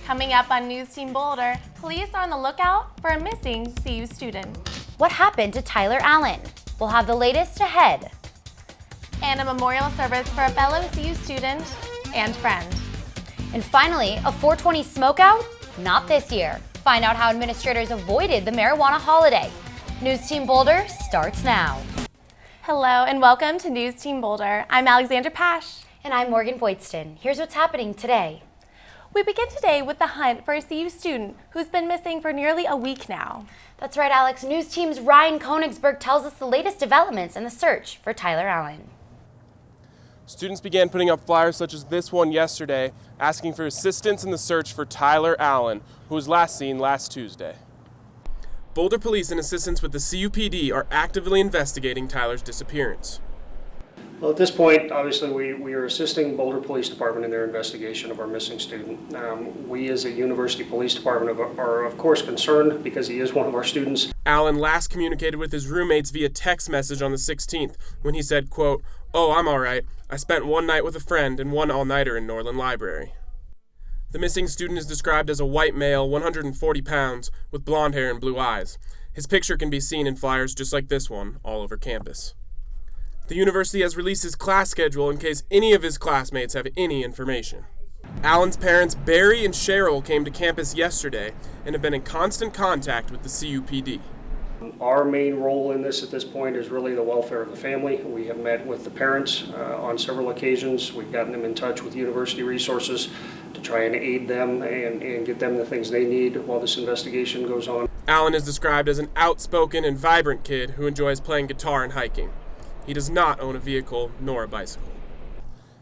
Coming up on News Team Boulder, police are on the lookout for a missing CU student. What happened to Tyler Allen? We'll have the latest ahead. And a memorial service for a fellow CU student and friend. And finally, a 420 smokeout? Not this year. Find out how administrators avoided the marijuana holiday. News Team Boulder starts now. Hello and welcome to News Team Boulder. I'm Alexandra Pash. And I'm Morgan Boydston. Here's what's happening today. We begin today with the hunt for a CU student who's been missing for nearly a week now. That's right, Alex. News Team's Ryan Konigsberg tells us the latest developments in the search for Tyler Allen. Students began putting up flyers such as this one yesterday, asking for assistance in the search for Tyler Allen, who was last seen last Tuesday. Boulder Police, in assistance with the CUPD, are actively investigating Tyler's disappearance. Well, at this point, obviously, we are assisting Boulder Police Department in their investigation of our missing student. We, as a university police department, are of course concerned because he is one of our students. Allen last communicated with his roommates via text message on the 16th when he said, quote, "Oh, I'm all right. I spent one night with a friend and one all-nighter in Norland Library." The missing student is described as a white male, 140 pounds, with blonde hair and blue eyes. His picture can be seen in flyers just like this one all over campus. The university has released his class schedule in case any of his classmates have any information. Allen's parents, Barry and Cheryl, came to campus yesterday and have been in constant contact with the CUPD. Our main role in this at this point is really the welfare of the family. We have met with the parents on several occasions. We've gotten them in touch with university resources to try and aid them and get them the things they need while this investigation goes on. Allen is described as an outspoken and vibrant kid who enjoys playing guitar and hiking. He does not own a vehicle nor a bicycle.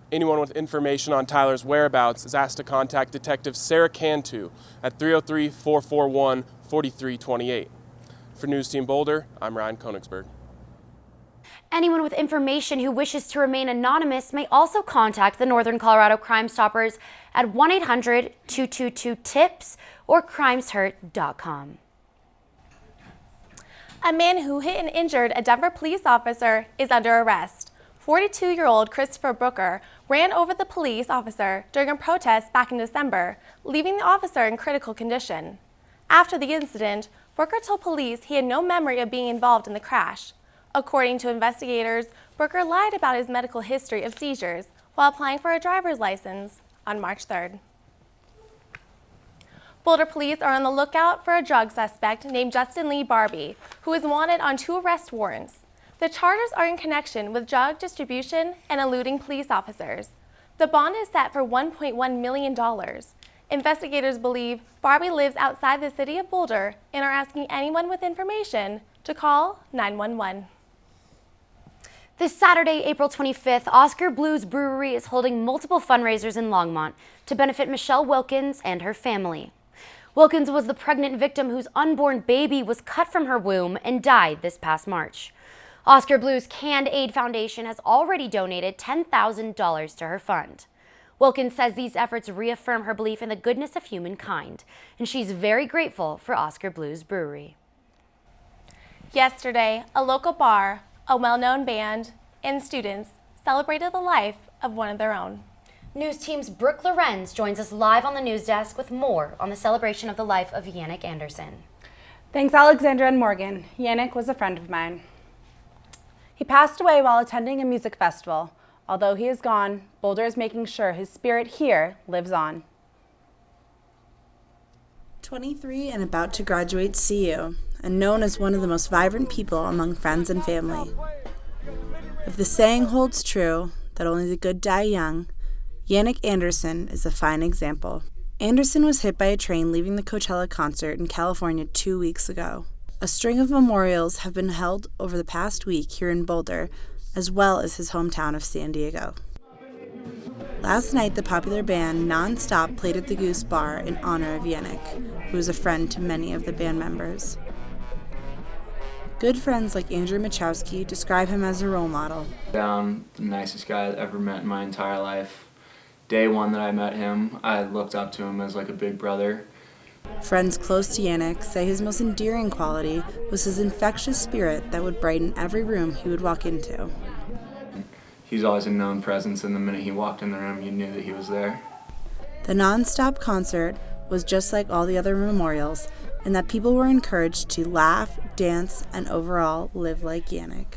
Anyone with information on Tyler's whereabouts is asked to contact Detective Sarah Cantu at 303-441-4328. For News Team Boulder, I'm Ryan Konigsberg. Anyone with information who wishes to remain anonymous may also contact the Northern Colorado Crime Stoppers at 1-800-222-TIPS or crimeshurt.com. A man who hit and injured a Denver police officer is under arrest. 42-year-old Christopher Brooker ran over the police officer during a protest back in December, leaving the officer in critical condition. After the incident, Brooker told police he had no memory of being involved in the crash. According to investigators, Brooker lied about his medical history of seizures while applying for a driver's license on March 3rd. Boulder police are on the lookout for a drug suspect named Justin Lee Barbie, who is wanted on 2 arrest warrants. The charges are in connection with drug distribution and eluding police officers. The bond is set for $1.1 million. Investigators believe Barbie lives outside the city of Boulder and are asking anyone with information to call 911. This Saturday, April 25th, Oscar Blues Brewery is holding multiple fundraisers in Longmont to benefit Michelle Wilkins and her family. Wilkins was the pregnant victim whose unborn baby was cut from her womb and died this past March. Oscar Blues Canned Aid Foundation has already donated $10,000 to her fund. Wilkins says these efforts reaffirm her belief in the goodness of humankind, and she's very grateful for Oscar Blues Brewery. Yesterday, a local bar, a well-known band, and students celebrated the life of one of their own. News Team's Brooke Lorenz joins us live on the news desk with more on the celebration of the life of Yannick Anderson. Thanks, Alexandra and Morgan. Yannick was a friend of mine. He passed away while attending a music festival. Although he is gone, Boulder is making sure his spirit here lives on. 23 and about to graduate CU, and known as one of the most vibrant people among friends and family. If the saying holds true, that only the good die young, Yannick Anderson is a fine example. Anderson was hit by a train leaving the Coachella concert in California 2 weeks ago. A string of memorials have been held over the past week here in Boulder, as well as his hometown of San Diego. Last night, the popular band Non-Stop played at the Goose Bar in honor of Yannick, who was a friend to many of the band members. Good friends like Andrew Machowski describe him as a role model. The nicest guy I've ever met in my entire life. Day one that I met him, I looked up to him as like a big brother. Friends close to Yannick say his most endearing quality was his infectious spirit that would brighten every room he would walk into. He's always a known presence, and the minute he walked in the room, you knew that he was there. The Non-Stop concert was just like all the other memorials, and that people were encouraged to laugh, dance, and overall live like Yannick.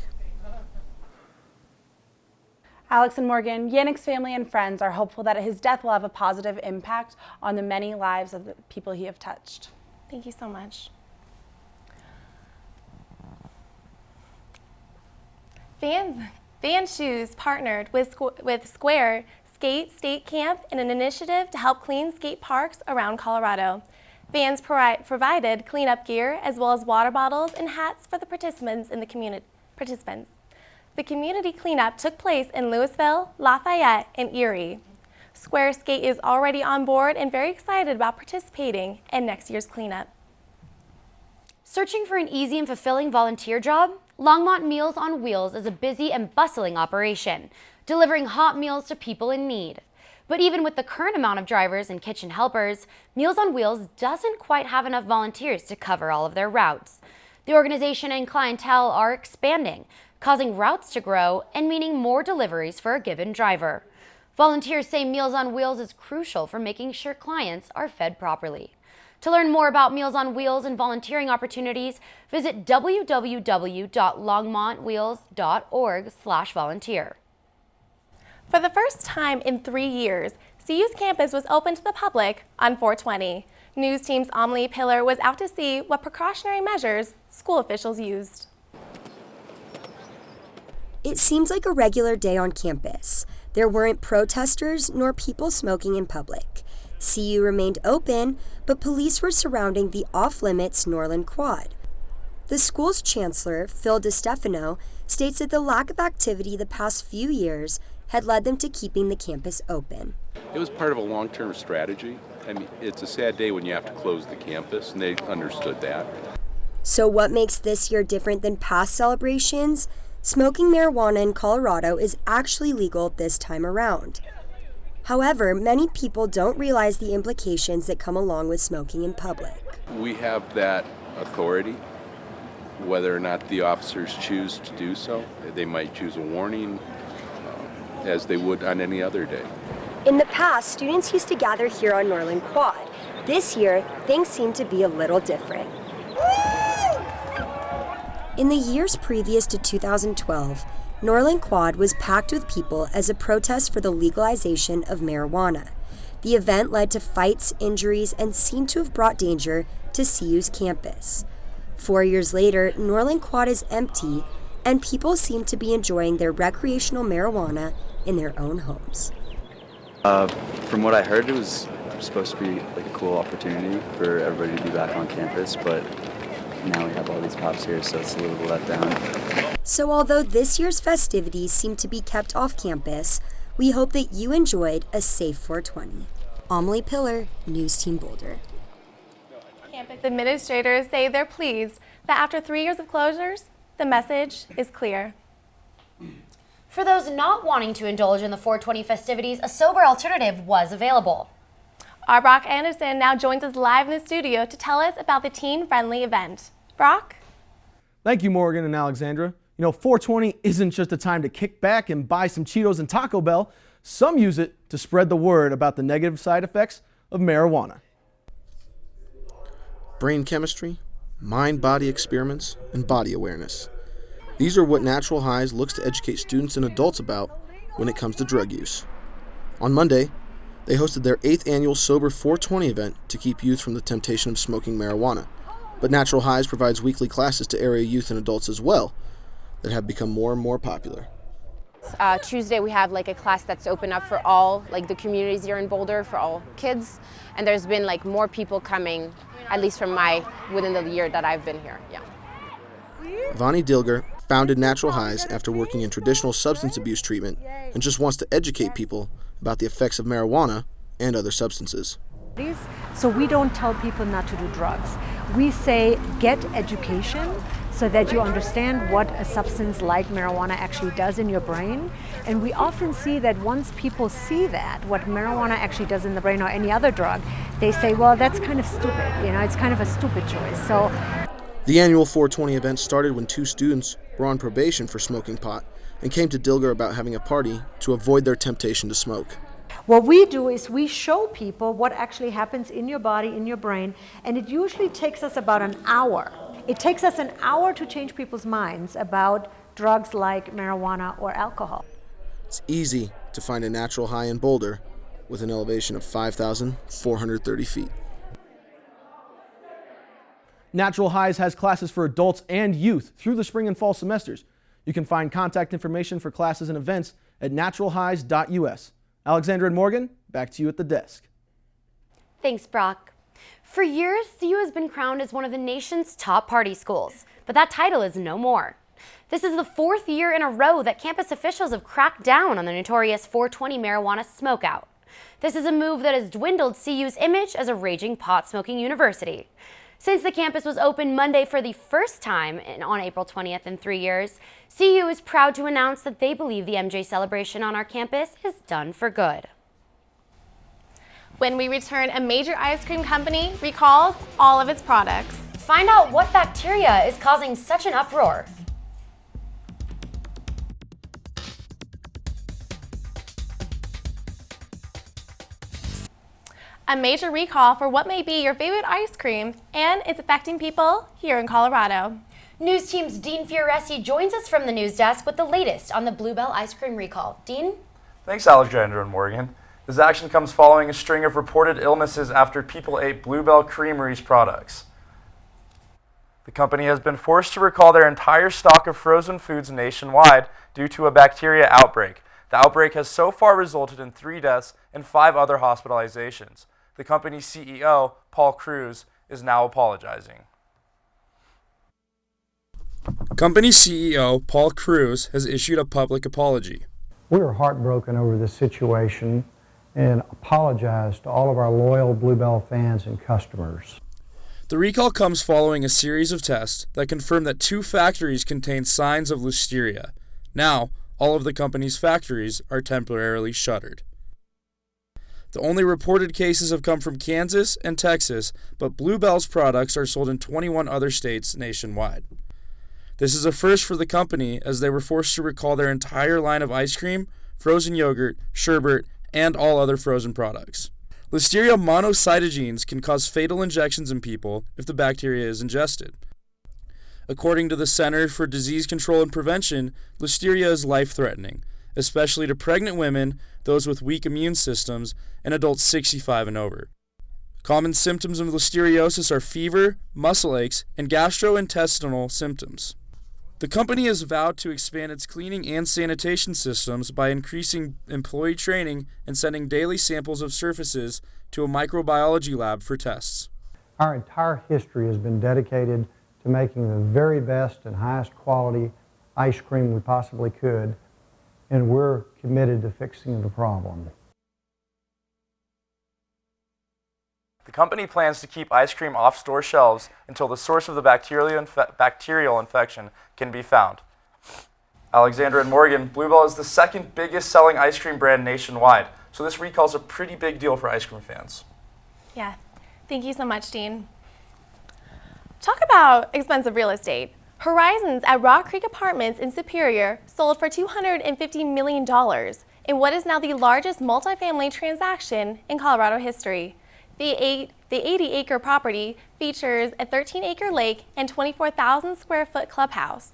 Alex and Morgan, Yannick's family and friends are hopeful that his death will have a positive impact on the many lives of the people he have touched. Thank you so much. Van Shoes partnered with Square Skate State Camp in an initiative to help clean skate parks around Colorado. Vans provided cleanup gear as well as water bottles and hats for the participants. The community cleanup took place in Louisville, Lafayette, and Erie. Square Skate is already on board and very excited about participating in next year's cleanup. Searching for an easy and fulfilling volunteer job? Longmont Meals on Wheels is a busy and bustling operation, delivering hot meals to people in need. But even with the current amount of drivers and kitchen helpers, Meals on Wheels doesn't quite have enough volunteers to cover all of their routes. The organization and clientele are expanding, causing routes to grow and meaning more deliveries for a given driver. Volunteers say Meals on Wheels is crucial for making sure clients are fed properly. To learn more about Meals on Wheels and volunteering opportunities, visit www.longmontwheels.org/volunteer. For the first time in 3 years, CU's campus was open to the public on 420. News Team's Amelie Pillar was out to see what precautionary measures school officials used. It seems like a regular day on campus. There weren't protesters nor people smoking in public. CU remained open, but police were surrounding the off-limits Norland Quad. The school's chancellor, Phil DeStefano, states that the lack of activity the past few years had led them to keeping the campus open. It was part of a long-term strategy. I mean, it's a sad day when you have to close the campus, and they understood that. So what makes this year different than past celebrations? Smoking marijuana in Colorado is actually legal this time around. However, many people don't realize the implications that come along with smoking in public. We have that authority, whether or not the officers choose to do so. They might choose a warning, as they would on any other day. In the past, students used to gather here on Norland Quad. This year, things seem to be a little different. In the years previous to 2012, Norland Quad was packed with people as a protest for the legalization of marijuana. The event led to fights, injuries, and seemed to have brought danger to CU's campus. 4 years later, Norland Quad is empty, and people seem to be enjoying their recreational marijuana in their own homes. From what I heard, it was supposed to be like a cool opportunity for everybody to be back on campus, but now we have all these cops here, so it's a little let down. So although this year's festivities seem to be kept off campus, we hope that you enjoyed a safe 420. Amelie Pillar, News Team Boulder. Campus administrators say they're pleased that after 3 years of closures, the message is clear. For those not wanting to indulge in the 420 festivities, a sober alternative was available. Our Brock Anderson now joins us live in the studio to tell us about the teen-friendly event. Brock? Thank you, Morgan and Alexandra. 420 isn't just a time to kick back and buy some Cheetos and Taco Bell. Some use it to spread the word about the negative side effects of marijuana. Brain chemistry, mind-body experiments, and body awareness. These are what Natural Highs looks to educate students and adults about when it comes to drug use. On Monday, they hosted their 8th annual Sober 420 event to keep youth from the temptation of smoking marijuana. But Natural Highs provides weekly classes to area youth and adults as well that have become more and more popular. Tuesday we have like a class that's open up for all the communities here in Boulder, for all kids, and there's been more people coming, at least from within the year that I've been here. Yeah. Vonnie Dilger founded Natural Highs after working in traditional substance abuse treatment and just wants to educate people about the effects of marijuana and other substances. So we don't tell people not to do drugs. We say get education so that you understand what a substance like marijuana actually does in your brain. And we often see that once people see that, what marijuana actually does in the brain or any other drug, they say, well, that's kind of stupid. It's kind of a stupid choice. So the annual 420 event started when 2 students were on probation for smoking pot and came to Dilger about having a party to avoid their temptation to smoke. What we do is we show people what actually happens in your body, in your brain, and it usually takes us about an hour. It takes us an hour to change people's minds about drugs like marijuana or alcohol. It's easy to find a natural high in Boulder with an elevation of 5,430 feet. Natural Highs has classes for adults and youth through the spring and fall semesters. You can find contact information for classes and events at naturalhighs.us. Alexandra and Morgan, back to you at the desk. Thanks, Brock. For years, CU has been crowned as one of the nation's top party schools, but that title is no more. This is the 4th year in a row that campus officials have cracked down on the notorious 420 marijuana smokeout. This is a move that has dwindled CU's image as a raging pot-smoking university. Since the campus was opened Monday for the first time on April 20th in 3 years, CU is proud to announce that they believe the MJ celebration on our campus is done for good. When we return, a major ice cream company recalls all of its products. Find out what bacteria is causing such an uproar. A major recall for what may be your favorite ice cream, and it's affecting people here in Colorado. News Team's Dean Fioresci joins us from the news desk with the latest on the Bluebell ice cream recall. Dean? Thanks, Alexandra and Morgan. This action comes following a string of reported illnesses after people ate Bluebell Creamery's products. The company has been forced to recall their entire stock of frozen foods nationwide due to a bacteria outbreak. The outbreak has so far resulted in 3 deaths and 5 other hospitalizations. The company's CEO, Paul Cruz, is now apologizing. Company CEO Paul Cruz has issued a public apology. We are heartbroken over this situation and apologize to all of our loyal Bluebell fans and customers. The recall comes following a series of tests that confirmed that 2 factories contained signs of listeria. Now, all of the company's factories are temporarily shuttered. The only reported cases have come from Kansas and Texas, but Bluebell's products are sold in 21 other states nationwide. This is a first for the company as they were forced to recall their entire line of ice cream, frozen yogurt, sherbet, and all other frozen products. Listeria monocytogenes can cause fatal injections in people if the bacteria is ingested. According to the Center for Disease Control and Prevention, listeria is life-threatening, especially to pregnant women, those with weak immune systems, and adults 65 and over. Common symptoms of listeriosis are fever, muscle aches, and gastrointestinal symptoms. The company has vowed to expand its cleaning and sanitation systems by increasing employee training and sending daily samples of surfaces to a microbiology lab for tests. Our entire history has been dedicated to making the very best and highest quality ice cream we possibly could, and we're committed to fixing the problem. The company plans to keep ice cream off store shelves until the source of the bacterial infection can be found. Alexandra and Morgan, Bluebell is the 2nd biggest selling ice cream brand nationwide, so this recall is a pretty big deal for ice cream fans. Yeah, thank you so much, Dean. Talk about expensive real estate. Horizons at Rock Creek Apartments in Superior sold for $250 million in what is now the largest multifamily transaction in Colorado history. The 80-acre property features a 13-acre lake and 24,000 square foot clubhouse.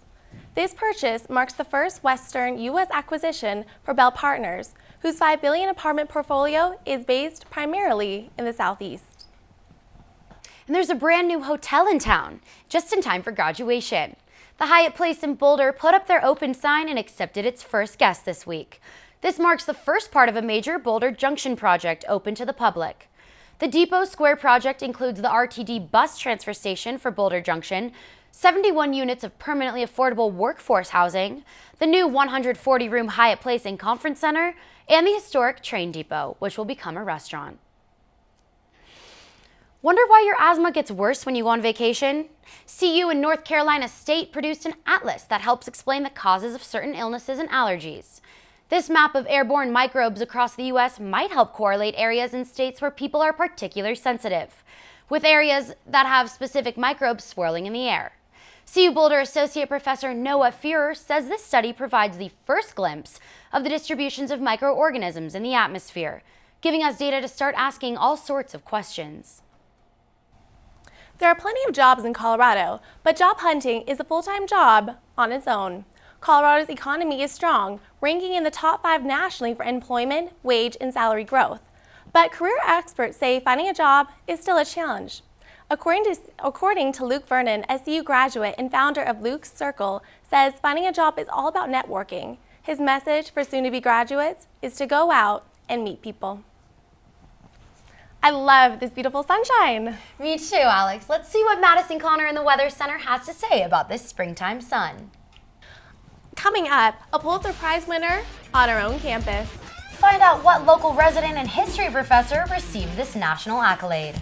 This purchase marks the first Western U.S. acquisition for Bell Partners, whose $5 billion apartment portfolio is based primarily in the Southeast. And there's a brand new hotel in town, just in time for graduation. The Hyatt Place in Boulder put up their open sign and accepted its first guest this week. This marks the first part of a major Boulder Junction project open to the public. The Depot Square project includes the RTD bus transfer station for Boulder Junction, 71 units of permanently affordable workforce housing, the new 140-room Hyatt Place and Conference Center, and the historic train depot, which will become a restaurant. Wonder why your asthma gets worse when you go on vacation? CU and North Carolina State produced an atlas that helps explain the causes of certain illnesses and allergies. This map of airborne microbes across the U.S. might help correlate areas in states where people are particularly sensitive, with areas that have specific microbes swirling in the air. CU Boulder Associate Professor Noah Führer says this study provides the first glimpse of the distributions of microorganisms in the atmosphere. giving us data to start asking all sorts of questions. There are plenty of jobs in Colorado, but job hunting is a full-time job on its own. Colorado's economy is strong, ranking in the top 5 nationally for employment, wage, and salary growth. But career experts say finding a job is still a challenge. According to Luke Vernon, a CU graduate and founder of Luke's Circle, says finding a job is all about networking. His message for soon-to-be graduates is to go out and meet people. I love this beautiful sunshine. Me too, Alex. Let's see what Madison Connor in the Weather Center has to say about this springtime sun. Coming up, a Pulitzer Prize winner on our own campus. Find out what local resident and history professor received this national accolade.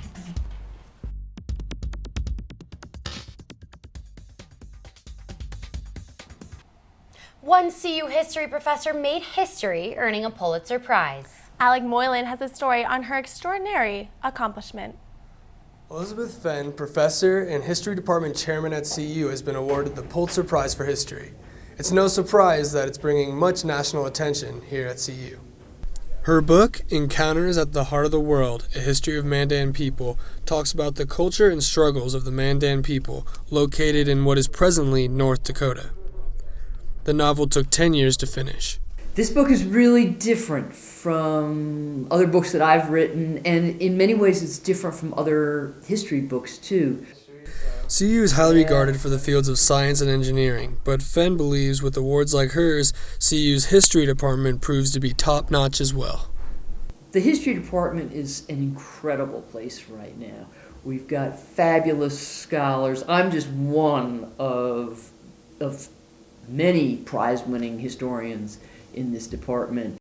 One CU history professor made history, earning a Pulitzer Prize. Alec Moylan has a story on her extraordinary accomplishment. Elizabeth Fenn, professor and history department chairman at CU, has been awarded the Pulitzer Prize for History. It's no surprise that it's bringing much national attention here at CU. Her book, Encounters at the Heart of the World, A History of Mandan People, talks about the culture and struggles of the Mandan people located in what is presently North Dakota. The novel took 10 years to finish. This book is really different from other books that I've written, and in many ways it's different from other history books too. CU is highly regarded for the fields of science and engineering, but Fenn believes with awards like hers, CU's history department proves to be top-notch as well. The history department is an incredible place right now. We've got fabulous scholars. I'm just one of many prize-winning historians in this department.